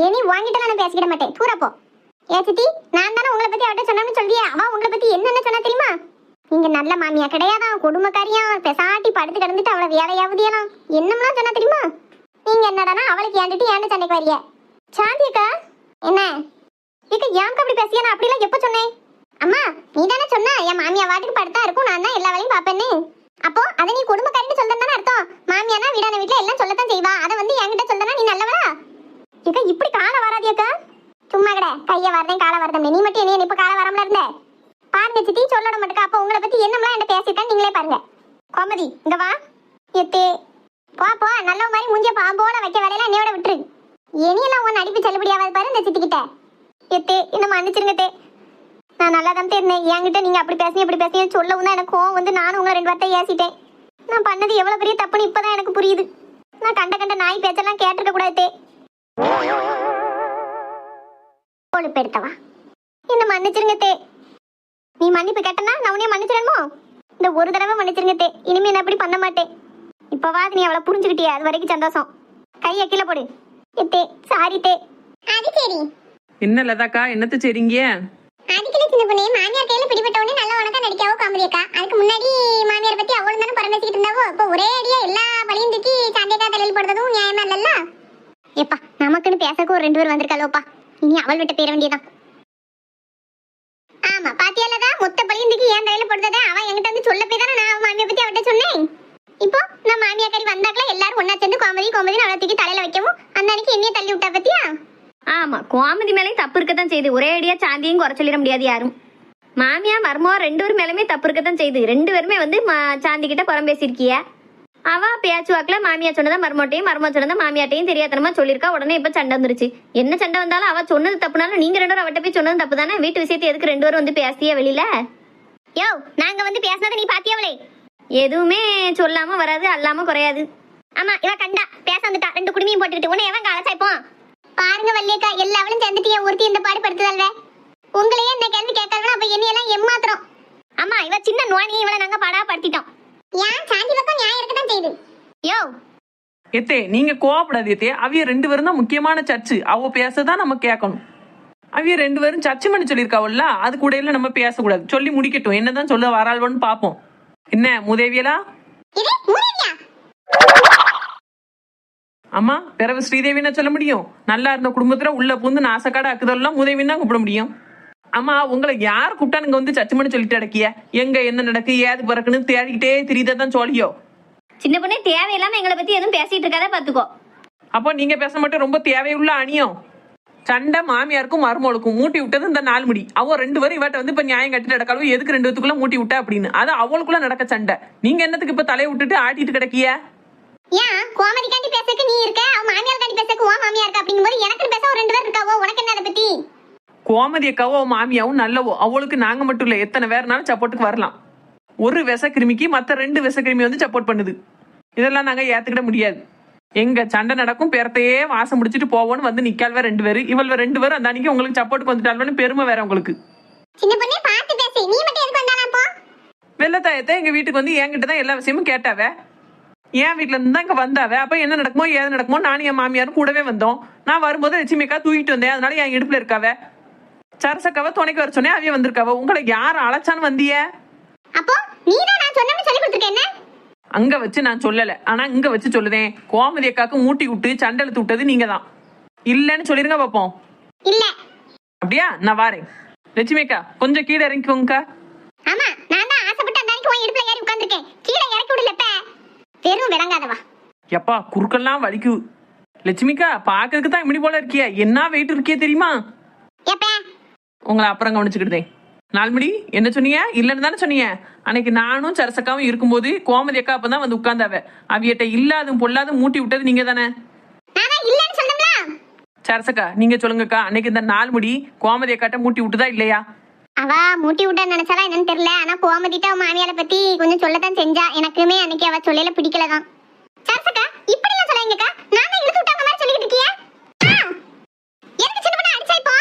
[SPEAKER 1] ஏனி வாங்கிட்டு நான் பேசிக்கிட மாட்டேன். தூர போ. ஏ சித்தி நான் தானே உங்களை பத்தி அவட்ட சொன்னேன்னு சொல்றியா. அவ உங்களை பத்தி என்னென்ன சொன்னா தெரியுமா? நீங்க நல்ல மாமியா கிடையாதான், குடும்பக்காரியா, பெசாட்டி படுத்து கிடந்துட்டு அவளை வேலையாவதியலாம் என்னம்லாம் சொன்னா தெரியுமா? நீங்க என்னடானா அவளுக்கு ஏண்டுட்டு ஏண்ட சண்டைக்கு வரிய. சாந்தியக்கா என்ன ஏக்கா ஏன்க்கா அப்படி பேசியா? நான் அப்படிலாம் எப்ப சொன்னேன்? அம்மா நீ தானே சொன்ன என் மாமியா வாட்டுக்கு படுத்தா இருக்கும், நான் தான் எல்லா வேலையும் பாப்பேன்னு. அப்போ அதை நீ குடும்பக்காரின்னு சொல்றதானே அர்த்தம். மாமியானா வீடான வீட்டுல எல்லாம் சொல்லத்தான் செய்வா. அதை வந்து என்கிட்ட சொல்றனா நீ நல்லவளா? ஏக்கா இப்படி கால வராதியக்கா. சும்மா கிட கைய வரதேன் கால வரதம். நீ மட்டும் என்ன இப்ப கால வராமல இருந்த பாருங்க சித்தி சொல்லட மாட்டேக்கா. அப்ப உங்களை பத்தி என்னம்லாம் என்ன பேசிருக்கேன் நீங்களே பாருங்க. கோமதி இங்க வா. எத்தே போ போ நல்ல மாதிரி முஞ்சிய பாம்போல வைக்க வேலையில என்னையோட விட்டுரு. இனியெல்லாம் உன் நடிப்பு செல்லுபடியாவது பாரு இந்த சித்திக்கிட்ட. எத்தே என்ன மன்னிச்சிருங்க தே. நான் நல்லா தான் இருந்தேன். என்கிட்ட நீங்க அப்படி பேசுங்க இப்படி பேசுங்க சொல்லவும் தான் எனக்கு கோவம் வந்து நானும் உங்களை 2 வார்த்தை ஏசிட்டேன். நான் பண்ணது எவ்வளவு பெரிய தப்புன்னு இப்பதான் எனக்கு புரியுது. நான் கண்ட நாய் பேச்செல்லாம் கேட்டிருக்க கூடாது. கொழுப்பு எடுத்தவா என்ன மன்னிச்சிருங்க தே. நீ மன்னிப்பு கேட்டனா நான் உன்னைய மன்னிச்சிடணுமோ? இந்த ஒரு தடவை மன்னிச்சிருங்க தே. இனிமே நான் அப்படி பண்ண மாட்டேன். இப்பவாது நீ அவளை புரிஞ்சுக்கிட்டியா? அது வரைக்கும் சந்தோஷம். கையை கீழே போடு. தே சாரி தே. அது சரி
[SPEAKER 2] என்ன லதாக்கா என்னத்த சரிங்க?
[SPEAKER 1] அதுக்குள்ள சின்ன பொண்ணே மாமியார் கையில பிடிபட்ட உடனே நல்லா உனக்கா நடிக்காவோ காமெடியக்கா. அதுக்கு முன்னாடி மாமியார் பத்தி அவளும் தானே பரமேசிக்கிட்டு இருந்தாவோ. இப்போ ஒரே அடியா எல்லா பழியும் தூக்கி சாந்தியக்கா தலையில் போடுறதும் நியாயமா இல்லல்ல. ஏப்பா நமக்குன்னு பேசக்கு ஒரு 2 பேர் வந்திருக்காளோப்பா. இனி அவள் விட்டு பேர வேண்டியதான். ஆமா பாத்தியாலதான் மொத்த பழியும் தூக்கி என் தலையில போடுறத அவன் என்கிட்ட வந்து சொல்ல போய் தானே நான் மாமியை பத்தி அவட்ட சொன்னேன். இப்போ நான் மாமியாக்காரி வந்தாக்கல எல்லாரும் ஒன்னா சேர்ந்து கோமதி கோமதின்னு அவளை தூக்கி தலையில வைக்கவும் அந்த அன்னைக்கு என்னைய தள்ளி விட்டா பத்தியா.
[SPEAKER 3] ஆமா கோமதி மேலேயும் தப்பு இருக்கத்தான் செய்யுது. ஒரே அடியா சாந்தியும் குறை சொல்லிட முடியாது யாரும். மாமியா மருமவா 2 பேர் மேலுமே தப்பு இருக்கத்தான் செய்யுது. 2 பேருமே வந்து சாந்தி கிட்ட புறம் பேசியிருக்கிய. அவ பேச்சு வாக்குல மாமியா சொன்னதா மருமட்டையும் மரும சொன்னதா மாமியாட்டையும் தெரியாதனமா சொல்லியிருக்கா. உடனே இப்ப சண்டை வந்துருச்சு. என்ன சண்டை வந்தாலும் அவ சொன்னது தப்புனாலும் நீங்க 2 பேரும் அவட்ட போய் சொன்னது தப்பு தானே. வீட்டு விஷயத்தை எதுக்கு 2 பேரும் வந்து பேசிய வெளியில?
[SPEAKER 1] யோ நாங்க வந்து பேசினதை நீ பாத்தியாவளே?
[SPEAKER 3] எதுவுமே சொல்லாம வராது அல்லாம குறையாது.
[SPEAKER 1] ஆமா இவ கண்டா பேச வந்துட்டா 2 குடுமையும் போட்டுக்கிட்டு உன்னை எவன் காலச்சாய்ப்போம்? பாருங்க வள்ளியக்கா எல்லாவளும் சேர்ந்துட்டு என் ஒருத்தி இந்த பாடு படுத்துதல்வே. உங்களையே என்ன கேள்வி கேட்கறவனா அப்ப என்னையெல்லாம் ஏமாத்துறோம். ஆமா இவ சின்ன நோனி இவளை நாங்க பாடா படுத்திட்டோம். ஏன் சாந்தி பக்கம் நியாயம் இருக்கதான் செய்யுது. யோ
[SPEAKER 2] எத்தே நீங்க கோவப்படாது எத்தே. அவிய 2 பேரும் தான் முக்கியமான சர்ச்சு. அவ பேசதான் நம்ம கேட்கணும். அவிய 2 பேரும் சர்ச்சு பண்ணி சொல்லியிருக்காவல்ல, அது கூட இல்ல நம்ம பேசக்கூடாது. சொல்லி முடிக்கட்டும். என்னதான் சொல்ல வராள்வன்னு பாப்போம். என்ன மூதேவியலா?
[SPEAKER 1] இது மூதேவியா?
[SPEAKER 2] அம்மா பிறகு ஸ்ரீதேவின்னு சொல்ல முடியும்? நல்லா இருந்த குடும்பத்துல உள்ள பூந்து நாசக்காட அக்குதெல்லாம் மூதேவின்னு தான் கூப்பிட முடியும். அம்மா உங்களை யார் கூப்பிட்டா நீங்க வந்து சர்ச்சு பண்ணி சொல்லிட்டு அடக்கிய? எங்க என்ன நடக்கு ஏது பிறக்குன்னு தேடிக்கிட்டே தெரியுதான் சொல்லியோ.
[SPEAKER 3] சின்ன பொண்ணே தேவையில்லாம எங்களை பத்தி எதுவும் பேசிட்டு இருக்காத பாத்துக்கோ.
[SPEAKER 2] அப்போ நீங்க பேச மட்டும் ரொம்ப தேவையுள்ள அணியும். சண்டை மாமியாருக்கும் மருமகளுக்கும் மூட்டி விட்டது இந்த 4 முடி. அவ 2 பேரும் இவட்ட வந்து இப்ப நியாயம் கட்டிட்டு நடக்காலும் எதுக்கு 2 பேத்துக்குள்ள மூட்டி விட்டா அப்படின்னு. அது அவளுக்குள்ள நடக்க சண்டை. நீங்க என்னத்துக்கு இப்ப தலையை விட்டுட்டு ஆட்டிட்டு கிடக்கிய?
[SPEAKER 1] ஏன் கோமதி காண்டி பேசக்கு நீ இருக்க, அவ மாமியார் காண்டி பேசக்கு உன் மாமியார் இருக்கா அப்படிங்கும்போது எனக்கு பேச ஒரு 2 பேர் இருக்காவோ. உனக்கு என்ன அதை பத்தி?
[SPEAKER 2] கோமதி அக்காவோ மாமியாவும் நல்லவோ. அவளுக்கு நாங்க மட்டும் இல்ல எத்தனை பேர்னாலும் சப்போர்ட்டுக்கு வரலாம். ஒரு விசக்கிருமிக்கு மத்த 2 விசக்கிருமி வந்து சப்போர்ட் பண்ணுது. இதெல்லாம் நாங்க ஏத்துக்கிட முடியாது. எங்க சண்டை நடக்கும் பேரத்தையே வாசம் முடிச்சிட்டு போவோன்னு வந்து நிக்கால்வ 2 பேரு. இவள்வ 2 பேரும் அந்த அன்னைக்கு உங்களுக்கு சப்போர்ட்டுக்கு வந்துட்டாள்வன்னு பெருமை வேற உங்களுக்கு.
[SPEAKER 1] சின்ன பொண்ணே பார்த்து பேசு. நீ மட்டும் எதுக்கு வந்தானா அப்போ?
[SPEAKER 2] வெள்ளத்தாயத்தை எங்க வீட்டுக்கு வந்து என்கிட்ட தான் எல்லா விஷயமும் கேட்டாவ. என் வீட்டுல இருந்து தான் இங்க வந்தாவ. அப்ப என்ன நடக்குமோ ஏது நடக்குமோ நானும் என் மாமியாரும் கூடவே வந்தோம். நான் வரும்போது லட்சுமி அக்கா தூக்கிட்டு வந்தேன், அதனால என் இடுப்புல இருக்காவ. சரசக்காவை துணைக்கு வர சொன்னேன், அவைய வந்திருக்காவ. உங்களை யார் அழைச்சான்னு வந்திய?
[SPEAKER 1] அப்போ நீதான் நான் சொன்னேன்னு சொல்லி கொடுத்துருக்கேன் என்ன?
[SPEAKER 2] அங்க வச்சு நான் சொல்லல, ஆனா இங்க வச்சு சொல்லுதேன். கோமதி அக்காக்கு மூட்டி விட்டு சண்டை இழுத்து விட்டது நீங்க தான். இல்லன்னு சொல்லிருங்க பாப்போம்.
[SPEAKER 1] இல்ல.
[SPEAKER 2] அப்படியா? நான் வாரேன். லட்சுமி அக்கா கொஞ்சம் கீழே இறங்கிக்கோங்கக்கா.
[SPEAKER 1] ஆமா, நான் தான் ஆசைப்பட்டு அந்த அன்னைக்கு உன் இடுப்புல ஏறி உட்கார்ந்திருக்கேன். கீழே இறக்கி விடலப்ப. வெறும் விளங்காதவா.
[SPEAKER 2] எப்பா குறுக்கெல்லாம் வலிக்கு. லட்சுமிக்கா பாக்குறதுக்கு தான் இப்படி போல இருக்கியா? என்ன வெயிட் இருக்கியே தெரியுமா?
[SPEAKER 1] எப்ப?
[SPEAKER 2] உங்களை அப்புறம் கவனிச்சுக்கிட்டேன். நாலுமணி என்ன சொன்னீங்க? இல்லன்னு தானே சொன்னீங்க. அன்னைக்கு நானும் சரசக்காவும் இருக்கும்போது கோமதி அக்கா அப்பதான் வந்து உட்கார்ந்தாவ. அவியட்ட இல்லாதும் பொல்லாதும் மூட்டி விட்டது நீங்க தானே.
[SPEAKER 1] நான் தான் இல்லன்னு சொன்னேன்ல.
[SPEAKER 2] சரசக்கா நீங்க சொல்லுங்கக்கா, அன்னைக்கு இந்த 4 முடி கோமதி அக்காட்ட மூட்டி விட்டுதா இல்லையா?
[SPEAKER 1] அவ மூட்டி விட்டா நினைச்சாலா என்னன்னு தெரியல. ஆனா கோமதிட்ட அவன் மாமியாரை பத்தி கொஞ்சம் சொல்லத்தான் செஞ்சா. எனக்குமே அன்னைக்கு அவ சொல்லல பிடிக்கலதான். சரசக்கா இப்படி எல்லாம் சொல்லாங்கக்கா. நான் தான் இழுத்து விட்டாங்க மாதிரி சொல்லிட்டு இருக்கியா? எனக்கு சின்ன பண்ண அடிச்சா இப்போ?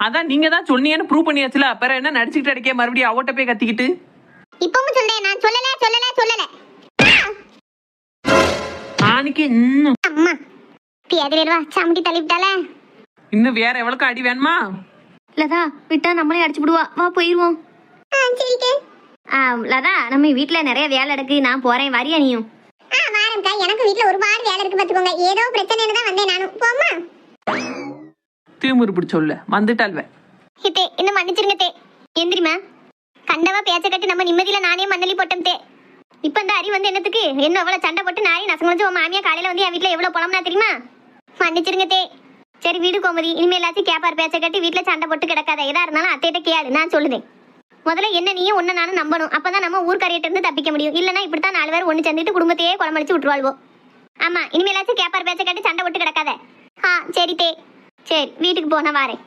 [SPEAKER 2] அதான் நீங்க தான் சொன்னீங்கன்னு ப்ரூவ் பண்ணியாச்சுல, அப்புறம் என்ன நடிச்சுக்கிட்டு அடிக்க மறுபடியும் அவட்ட போய் கத்திக்கிட்டு?
[SPEAKER 1] இப்பவும் சொல்றேன், நான் சொல்லல.
[SPEAKER 2] ஆனிக்கு
[SPEAKER 1] அம்மா பேதிரவா சாமுட்டி தள்ளி விட்டால.
[SPEAKER 2] இன்னும் வேற எவ்வளவுக்கு அடி வேணுமா?
[SPEAKER 3] லதா விட்டா நம்மளே அடிச்சு விடுவா, வா போயிருவோம்.
[SPEAKER 1] சரிக்கா.
[SPEAKER 3] லதா நம்ம வீட்டுல நிறைய வேலை இருக்கு, நான் போறேன், வரியா நீயும்?
[SPEAKER 1] வாரம்க்கா, எனக்கு வீட்டுல ஒருபாடு வேலை இருக்கு பாத்துக்கோங்க. ஏதோ பிரச்சனைன்னு தான் வந்தேன் நானும். போம்மா.
[SPEAKER 2] தீமுறு பிடிச்சொல்ல வந்துட்டாள்வே.
[SPEAKER 1] ஹிதே என்ன மன்னிச்சிருங்க தே. எந்திரிமா கண்டவா பேச்ச கட்டி நம்ம நிம்மதியில நானே மண்ணலி போட்டோம் தே. இப்ப இந்த அரி வந்து என்னத்துக்கு என்ன அவ்வளவு சண்டை போட்டு நாரி நசங்கச்சு உன் மாமியா காலையில வந்து என் வீட்டுல எவ்வளவு புலம்னா தெரியுமா? மன்னிச்சிருங்க தே. சரி வீடு கோமதி, இனிமே எல்லாத்தையும் கேப்பார் பேச்ச கட்டி வீட்டுல சண்டை போட்டு கிடக்காத. எதா இருந்தாலும் அத்தையிட்ட கேளு, நான் சொல்லுதேன். முதல்ல என்ன நீயும் ஒன்னு நானும் நம்பணும், அப்பதான் நம்ம ஊர்க்காரியிட்ட இருந்து தப்பிக்க முடியும். இல்லன்னா இப்படித்தான் 4 பேர் ஒண்ணு சேர்ந்துட்டு குடும்பத்தையே குளமடிச்சு விட்டுருவாள்வோ. ஆமா இனிமே எல்லாத்தையும் கேப்பார் பேச்ச கட்டி சண்டை போட்டு கிடக்காத. சரி தே. சரி வீட்டுக்கு போன வாரேன்.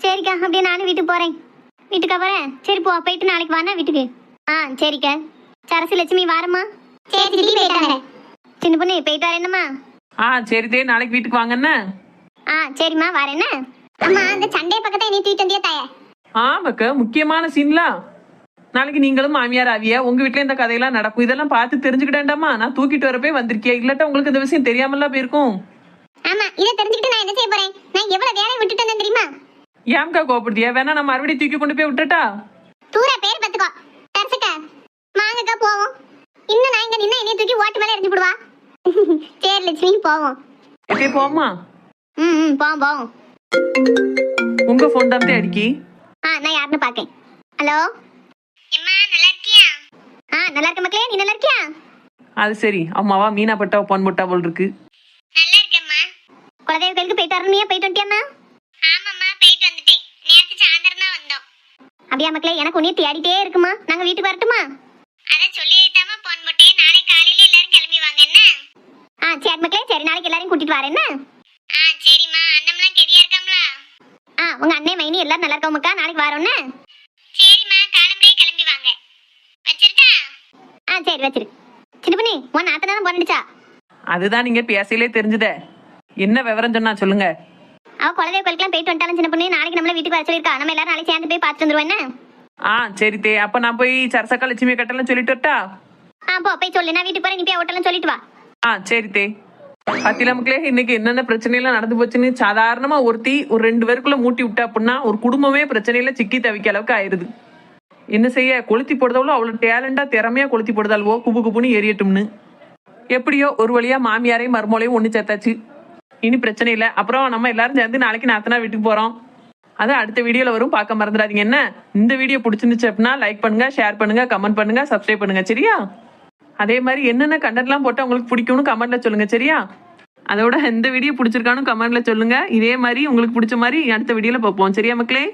[SPEAKER 1] சரிக்கா, அப்படியே நானும் வீட்டுக்கு போறேன். வீட்டுக்கா போறேன். சரி போ, போயிட்டு நாளைக்கு வானா வீட்டுக்கு. சரிக்கா. சரசு லட்சுமி வாரம்மா. சரி சின்ன பொண்ணு போயிட்டு வரேன்னுமா.
[SPEAKER 2] சரி தே, நாளைக்கு வீட்டுக்கு வாங்கன்னு.
[SPEAKER 1] சரிம்மா வரேன்னு. அம்மா அந்த சண்டே பக்கத்தை நீ தூக்கிட்டு வந்தியா தாய?
[SPEAKER 2] ஆமாக்கா, முக்கியமான சீன்லாம். நாளைக்கு நீங்களும் மாமியார் ஆவியா, உங்க வீட்டுல இந்த கதையெல்லாம் நடக்கும். இதெல்லாம் பார்த்து தெரிஞ்சுக்கிட்டேன்டாமா. நான் தூக்கிட்டு வரப்பே வந்திருக்கியா, இல்லாட்டா உங்களுக்கு இந்த விஷயம் தெரியாமலாம் போயிருக்கும்.
[SPEAKER 1] ஆமா இதை தெரிஞ்சுக்கிட்டு நான் என்ன செய்ய போறேன்? நான் எவ்வளவு வேலையை விட்டுட்டு வந்தேன் தெரியுமா?
[SPEAKER 2] ஏம்கா கோபப்படுத்தியா? வேணா நான் மறுபடியும் தூக்கி கொண்டு போய் விட்டுட்டா?
[SPEAKER 1] தூர பேர் பத்துக்கோ. தரசக்கா வாங்கக்கா போவோம். இன்னும் நான் இங்க நின்னா என்னைய தூக்கி ஓட்டு மேல எரிஞ்சு விடுவா. சரி லட்சுமி போவோம்.
[SPEAKER 2] இப்பே போமா?
[SPEAKER 1] போவோம்.
[SPEAKER 2] உங்க போன் தான் அடிக்கி.
[SPEAKER 1] நான் யாருன்னு பாக்கேன். ஹலோ எம்மா, நல்லா இருக்கியா? நல்லா இருக்க மக்களே, நீ நல்லா இருக்கியா?
[SPEAKER 2] அது சரி, அம்மாவா மீனா பட்டா பொன் போட்டா போல் இருக்கு.
[SPEAKER 1] நல்லா இருக்கேம்மா. குலதெய்வ கோயிலுக்கு போயிட்டு வரணும். போயிட்டு வந்துட்டியாம்மா? ஆமாம்மா போயிட்டு வந்துட்டேன். நேத்து சாயந்தரம் தான் வந்தோம். அப்படியா மக்களே, எனக்கு உன்னைய தேடிட்டே இருக்குமா. நாங்க வீட்டுக்கு வரட்டுமா? அத சொல்லிட்டாமா பொன் போட்டே. நாளை காலையில எல்லாரும் கிளம்பி வாங்க என்ன? சரி மக்களே, சரி நாளைக்கு எல்லாரும் கூட்டிட்டு வரேன் என்ன? சரிம்மா. அண்ணம்லாம் கெதியா இருக்காங்களா? உங்க அண்ணே மைனி எல்லாரும் நல்லா இருக்கோம்க்கா. நாளைக்கு வரோம்னு. சரிம்மா, காலம்பரே கிளம்பி வாங்க. வச்சிருட்டா? சரி வச்சிரு. சின்ன பண்ணி உன் நாத்தனா தான் போறடிச்சா?
[SPEAKER 2] அதுதான் நீங்க பேசையிலே தெரிஞ்சுதே. என்ன விவரம் சொன்னா சொல்லுங்க.
[SPEAKER 1] அவ குலதெய்வ கோயிலுக்குலாம் போயிட்டு வந்துட்டாலும் சின்ன பொண்ணு. நாளைக்கு நம்மள வீட்டுக்கு வர சொல்லிருக்கா. நம்ம எல்லாரும் நாளைக்கு சேர்ந்து போய் பார்த்துட்டு வந்துருவோம் என்ன?
[SPEAKER 2] சரி தே, அப்ப நான் போய் சரசக்கா லட்சுமி கட்டெல்லாம் சொல்லிட்டு வரட்டா?
[SPEAKER 1] போய் சொல்லு. நான் வீட்டுக்கு போறேன், நீ போய் ஓட்டலாம் சொல்லிட்டு வா.
[SPEAKER 2] சரி தே. பத்தில மக்களே, இன்னைக்கு என்னென்ன பிரச்சனைலாம் நடந்து போச்சுன்னு. சாதாரணமா ஒருத்தி ஒரு 2 பேருக்குள்ள மூட்டி விட்டா அப்படின்னா ஒரு குடும்பமே பிரச்சனையில சிக்கி தவிக்க அளவுக்கு ஆயிருது. என்ன செய்ய, கொளுத்தி போடுறதவளோ அவ்வளவு டேலண்டா திறமையா கொளுத்தி போடுதால்வோ, குபு குபுன்னு எரியட்டும்னு. எப்படியோ ஒரு வழியா மாமியாரையும் மருமோளையும் ஒண்ணு சேர்த்தாச்சு. இனி பிரச்சனை இல்லை. அப்புறம் நம்ம எல்லாரும் சேர்ந்து நாளைக்கு நாத்தனா வீட்டுக்கு போறோம். அது அடுத்த வீடியோல வரும், பார்க்க மறந்துடாதீங்க என்ன. இந்த வீடியோ பிடிச்சிருந்துச்சு அப்படின்னா லைக் பண்ணுங்க, ஷேர் பண்ணுங்க, கமெண்ட் பண்ணுங்க, சப்ஸ்கிரைப் பண்ணுங்க. சரியா? அதே மாதிரி என்னென்ன கண்டென்ட்லாம் போட்டு உங்களுக்கு பிடிக்கும்னு கமெண்ட்ல சொல்லுங்க. சரியா? அதோட இந்த வீடியோ பிடிச்சிருக்கானு கமெண்ட்ல சொல்லுங்க. இதே மாதிரி உங்களுக்கு பிடிச்ச மாதிரி அடுத்த வீடியோல பார்ப்போம். சரியா மக்களே?